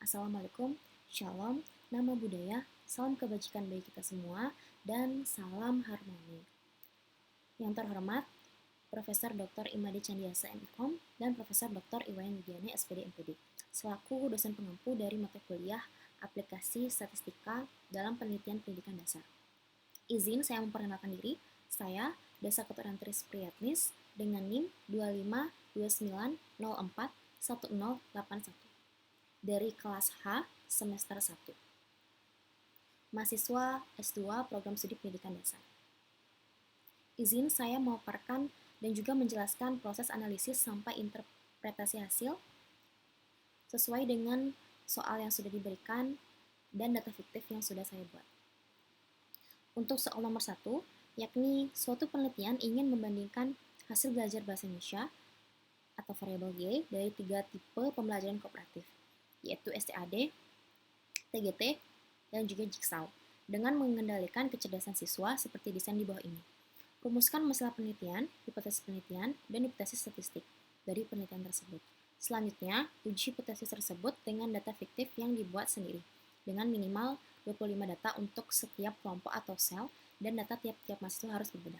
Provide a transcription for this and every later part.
Assalamualaikum, Shalom, nama budaya, salam kebajikan bagi kita semua, dan salam harmoni. Yang terhormat, Profesor Dr. Imade Candiasa MKom dan Profesor Dr. Iwayan Widiane SPD MPD, selaku dosen pengampu dari mata kuliah Aplikasi Statistika dalam Penelitian Pendidikan Dasar. Izin saya memperkenalkan diri, saya Desa Keturantris Priyatnis dengan NIM 2529041081 dari kelas H semester 1. Mahasiswa S2 Program Studi Pendidikan Dasar. Izin saya memaparkan dan juga menjelaskan proses analisis sampai interpretasi hasil sesuai dengan soal yang sudah diberikan dan data fiktif yang sudah saya buat. Untuk soal nomor 1, yakni suatu penelitian ingin membandingkan hasil belajar bahasa Indonesia atau variabel Y dari 3 tipe pembelajaran kooperatif, yaitu STAD, TGT, dan juga Jigsaw, dengan mengendalikan kecerdasan siswa seperti desain di bawah ini. Rumuskan masalah penelitian, hipotesis penelitian, dan hipotesis statistik dari penelitian tersebut. Selanjutnya, uji hipotesis tersebut dengan data fiktif yang dibuat sendiri, dengan minimal 25 data untuk setiap kelompok atau sel, dan data tiap-tiap mahasiswa harus berbeda.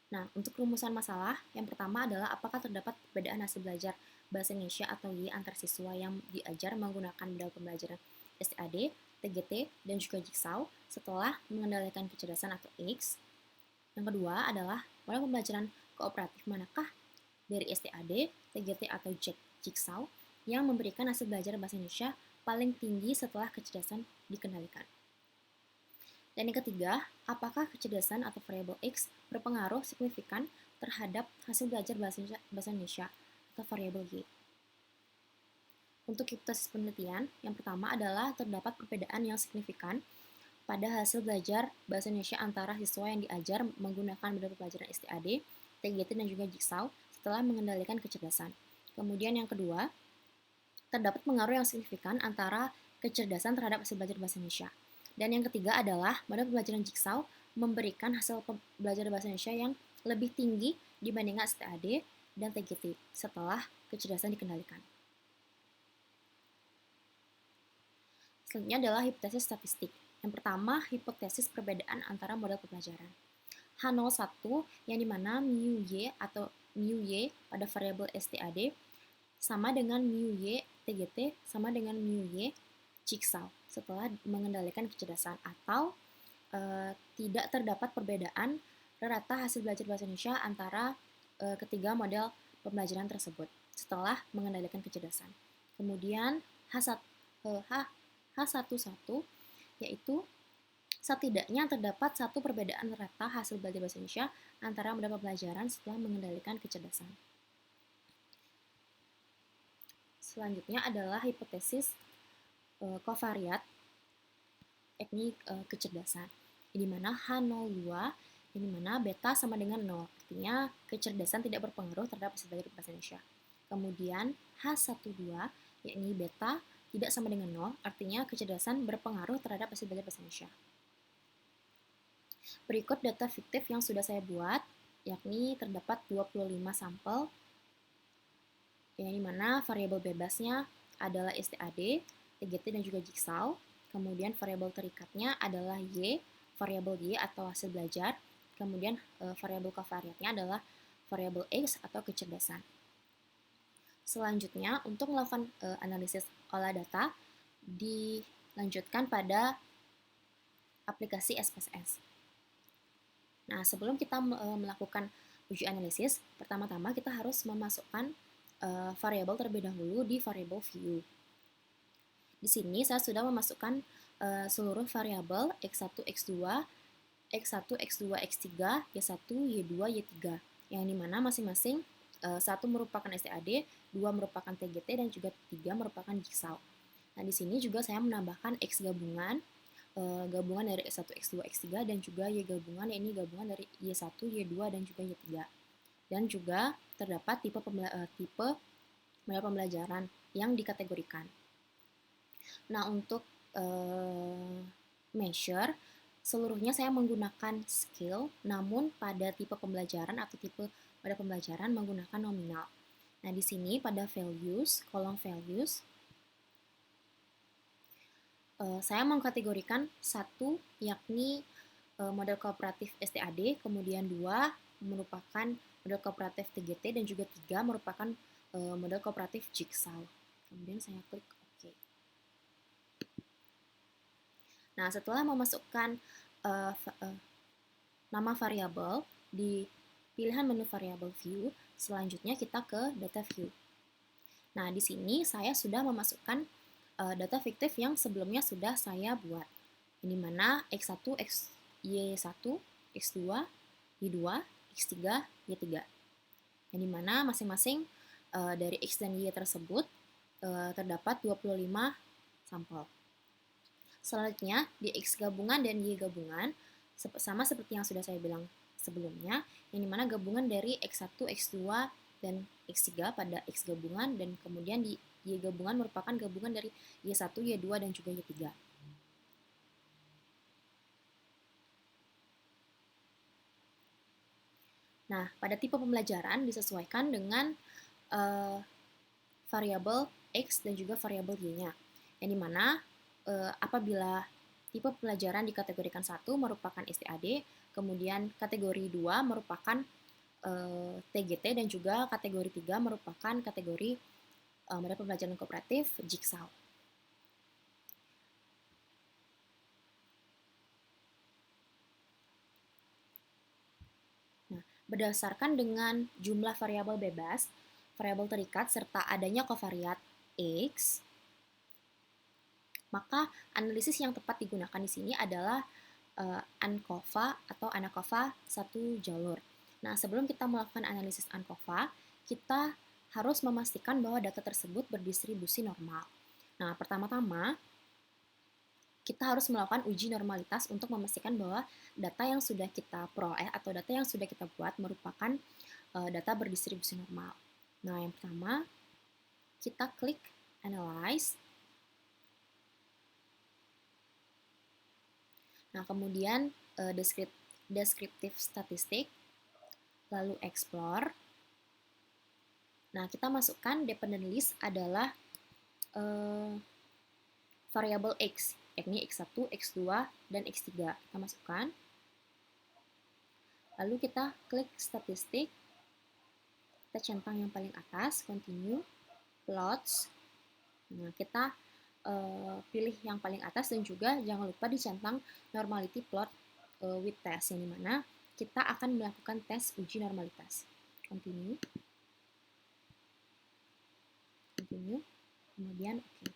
Nah, untuk rumusan masalah, yang pertama adalah apakah terdapat perbedaan hasil belajar bahasa Indonesia atau Y antar siswa yang diajar menggunakan model pembelajaran STAD, TGT, dan juga Jigsaw setelah mengendalikan kecerdasan atau X. Yang kedua adalah model pembelajaran kooperatif manakah dari STAD, TGT, atau Jigsaw yang memberikan hasil belajar bahasa Indonesia paling tinggi setelah kecerdasan dikendalikan. Dan yang ketiga, apakah kecerdasan atau variabel X berpengaruh signifikan terhadap hasil belajar bahasa Indonesia atau variabel Y. Untuk hipotesis penelitian, yang pertama adalah terdapat perbedaan yang signifikan pada hasil belajar bahasa Indonesia antara siswa yang diajar menggunakan model pembelajaran STAD, TGT, dan juga Jigsaw setelah mengendalikan kecerdasan. Kemudian yang kedua, terdapat pengaruh yang signifikan antara kecerdasan terhadap hasil belajar bahasa Indonesia. Dan yang ketiga adalah model pembelajaran Jigsaw memberikan hasil belajar bahasa Indonesia yang lebih tinggi dibandingkan STAD dan TGT setelah kecerdasan dikendalikan. Selanjutnya adalah hipotesis statistik. Yang pertama, hipotesis perbedaan antara model pembelajaran. H01 yang dimana mu Y atau mu Y pada variabel STAD sama dengan mu Y TGT sama dengan mu Y Jigsaw setelah mengendalikan kecerdasan, atau tidak terdapat perbedaan rata hasil belajar bahasa Indonesia antara ketiga model pembelajaran tersebut setelah mengendalikan kecerdasan. Kemudian H11 yaitu setidaknya terdapat satu perbedaan rata hasil belajar bahasa Indonesia antara model pembelajaran setelah mengendalikan kecerdasan. Selanjutnya adalah hipotesis kovariat, yakni kecerdasan, di mana H02 yang dimana beta sama dengan 0, artinya kecerdasan tidak berpengaruh terhadap hasil belajar bahasa Indonesia. Kemudian H12 yakni beta tidak sama dengan 0, artinya kecerdasan berpengaruh terhadap hasil belajar bahasa Indonesia. Berikut data fiktif yang sudah saya buat, yakni terdapat 25 sampel, yang dimana variabel bebasnya adalah STAD, TGT, dan juga Jigsaw. Kemudian variabel terikatnya adalah Y, variabel Y atau hasil belajar. Kemudian variabel kovariatnya adalah variabel X atau kecerdasan. Selanjutnya, untuk melakukan analisis olah data, dilanjutkan pada aplikasi SPSS. Nah, sebelum kita melakukan uji analisis, pertama-tama kita harus memasukkan variabel terlebih dahulu di variabel view. Di sini saya sudah memasukkan seluruh variabel X1, X2, X1, X2, X3, Y1, Y2, Y3, yang dimana masing-masing satu merupakan STAD, 2 merupakan TGT, dan juga 3 merupakan Jigsaw. Nah, di sini juga saya menambahkan X gabungan, gabungan dari X1, X2, X3, dan juga Y gabungan, yakni gabungan dari Y1, Y2, dan juga Y3. Dan juga terdapat tipe model pembelajaran yang dikategorikan. Nah, untuk measure, seluruhnya saya menggunakan scale, namun pada tipe pembelajaran atau tipe pada pembelajaran menggunakan nominal. Nah, Nah, di sini pada values, kolom values, saya mengkategorikan satu yakni model kooperatif STAD, kemudian 2 merupakan model kooperatif TGT, dan juga 3 merupakan model kooperatif Jigsaw. Kemudian saya klik OK. Nah, setelah memasukkan nama variabel di pilihan menu variabel view, selanjutnya kita ke data view. Nah, di sini saya sudah memasukkan data fiktif yang sebelumnya sudah saya buat, di mana X1, Y1, X2, Y2, X3, Y3. Yang dimana masing-masing dari X dan Y tersebut terdapat 25 sampel. Selanjutnya, di X gabungan dan Y gabungan, sama seperti yang sudah saya bilang sebelumnya, yang dimana gabungan dari X1, X2, dan X3 pada X gabungan, dan kemudian di Y gabungan merupakan gabungan dari Y1, Y2, dan juga Y3. Nah, pada tipe pembelajaran disesuaikan dengan variabel X dan juga variabel Y-nya. Yang dimana apabila tipe pembelajaran dikategorikan 1 merupakan STAD, kemudian kategori 2 merupakan TGT, dan juga kategori 3 merupakan kategori model pembelajaran kooperatif Jigsaw. Nah, berdasarkan dengan jumlah variabel bebas, variabel terikat, serta adanya kovariat X, maka analisis yang tepat digunakan di sini adalah ANCOVA atau ANACOVA satu jalur. Nah, sebelum kita melakukan analisis ANCOVA, kita harus memastikan bahwa data tersebut berdistribusi normal. Nah, pertama-tama kita harus melakukan uji normalitas untuk memastikan bahwa data yang sudah kita peroleh atau data yang sudah kita buat merupakan data berdistribusi normal. Nah, yang pertama, kita klik Analyze. Nah, kemudian descriptive statistik, lalu explore. Nah, kita masukkan dependent list adalah variabel X, yakni X1, X2, dan X3. Kita masukkan. Lalu kita klik statistik, kita centang yang paling atas, continue, plots. Nah, kita pilih yang paling atas, dan juga jangan lupa dicentang normality plot with test, yang dimana kita akan melakukan tes uji normalitas. Continue, kemudian OK.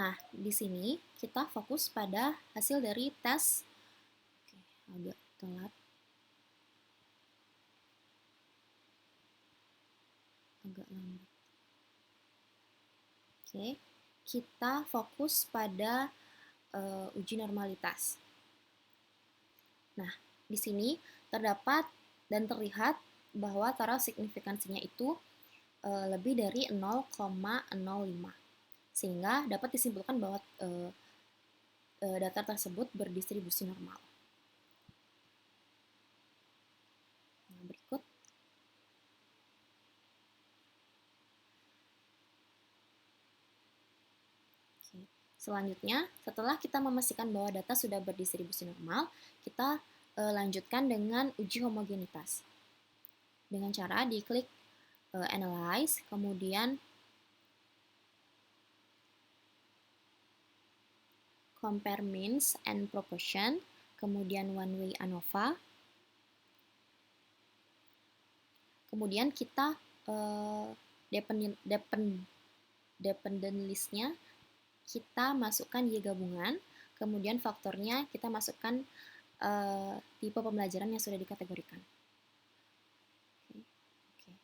Nah, di sini kita fokus pada hasil dari tes. Oke, agak telat. Agak lambat. Oke, kita fokus pada uji normalitas. Nah, di sini terdapat dan terlihat bahwa taruh signifikansinya itu lebih dari 0,05. Sehingga dapat disimpulkan bahwa data tersebut berdistribusi normal. Nah, berikut. Oke. Selanjutnya, setelah kita memastikan bahwa data sudah berdistribusi normal, kita lanjutkan dengan uji homogenitas. Dengan cara diklik Analyze, kemudian Compare Means and Proportion, kemudian One Way ANOVA. Kemudian kita dependent list-nya kita masukkan Y gabungan, kemudian faktornya kita masukkan tipe pembelajaran yang sudah dikategorikan. Oke.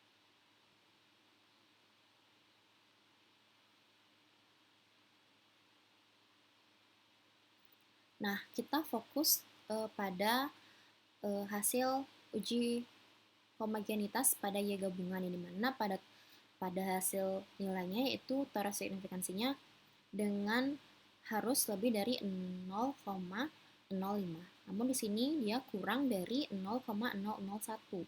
Nah, kita fokus pada hasil uji homogenitas pada Y gabungan, ini mana pada hasil nilainya yaitu taruh signifikansinya dengan harus lebih dari 0,05. Namun di sini dia kurang dari 0,001.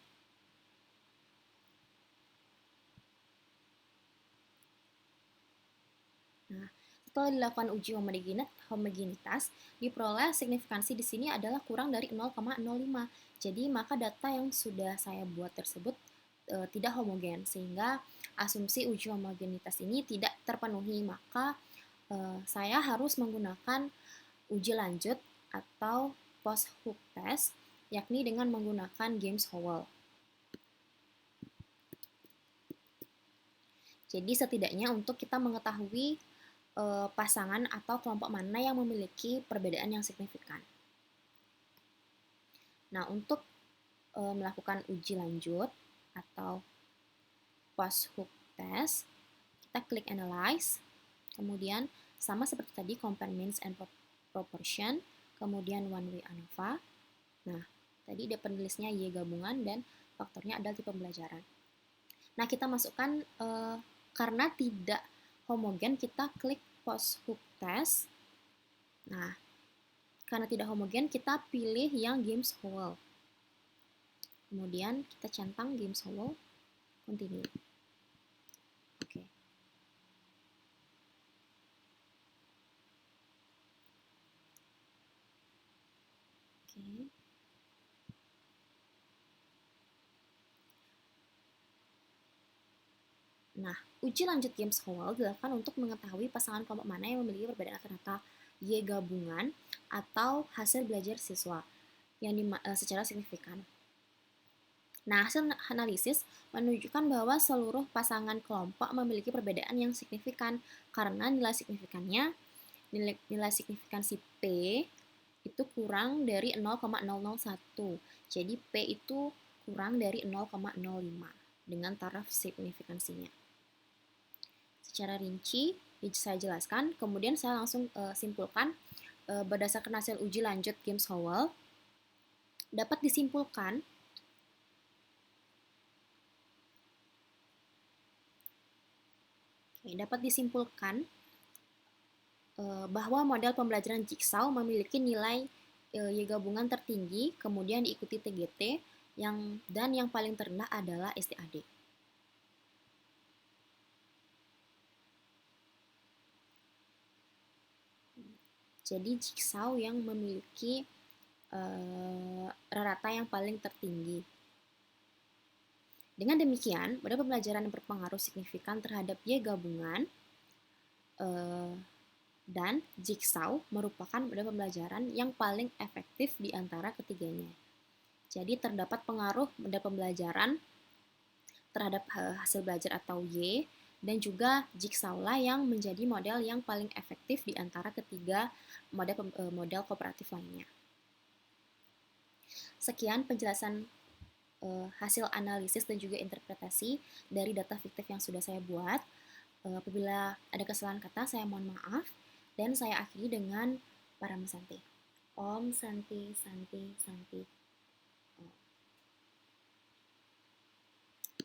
Nah, setelah dilakukan uji homogenitas, diperoleh signifikansi di sini adalah kurang dari 0,05. Jadi, maka data yang sudah saya buat tersebut tidak homogen, sehingga asumsi uji homogenitas ini tidak terpenuhi. Maka saya harus menggunakan uji lanjut atau post-hook test, yakni dengan menggunakan James-Howell. Jadi setidaknya untuk kita mengetahui pasangan atau kelompok mana yang memiliki perbedaan yang signifikan. Nah, untuk melakukan uji lanjut atau post-hook test, kita klik Analyze, kemudian sama seperti tadi, Compare Means and Proportion, kemudian One Way ANOVA. Nah, tadi ada penulisnya Y gabungan dan faktornya adalah tipe pembelajaran. Nah, kita masukkan karena tidak homogen, kita klik post-hook test. Nah, karena tidak homogen, kita pilih yang James-Howell. Kemudian kita centang James-Howell, continue. Oke. Oke. Nah, uji lanjut James-Howell dilakukan untuk mengetahui pasangan kelompok mana yang memiliki perbedaan rata-rata Y gabungan atau hasil belajar siswa yang secara signifikan. Nah, hasil analisis menunjukkan bahwa seluruh pasangan kelompok memiliki perbedaan yang signifikan karena nilai signifikansi P itu kurang dari 0,001. Jadi P itu kurang dari 0,05 dengan taraf signifikansinya. Secara rinci saya jelaskan, kemudian saya langsung simpulkan berdasarkan hasil uji lanjut James-Howell dapat disimpulkan bahwa model pembelajaran Jigsaw memiliki nilai Y gabungan tertinggi, kemudian diikuti TGT, dan yang paling terendah adalah STAD. Jadi Jigsaw yang memiliki rata yang paling tertinggi. Dengan demikian, model pembelajaran yang berpengaruh signifikan terhadap Y gabungan dan Jigsaw merupakan model pembelajaran yang paling efektif di antara ketiganya. Jadi terdapat pengaruh model pembelajaran terhadap hasil belajar atau Y, dan juga Jigsaw lah yang menjadi model yang paling efektif di antara ketiga model kooperatif lainnya. Sekian penjelasan hasil analisis dan juga interpretasi dari data fiktif yang sudah saya buat. Apabila ada kesalahan kata, saya mohon maaf, dan saya akhiri dengan Param Santi. Om Santi Santi Santi.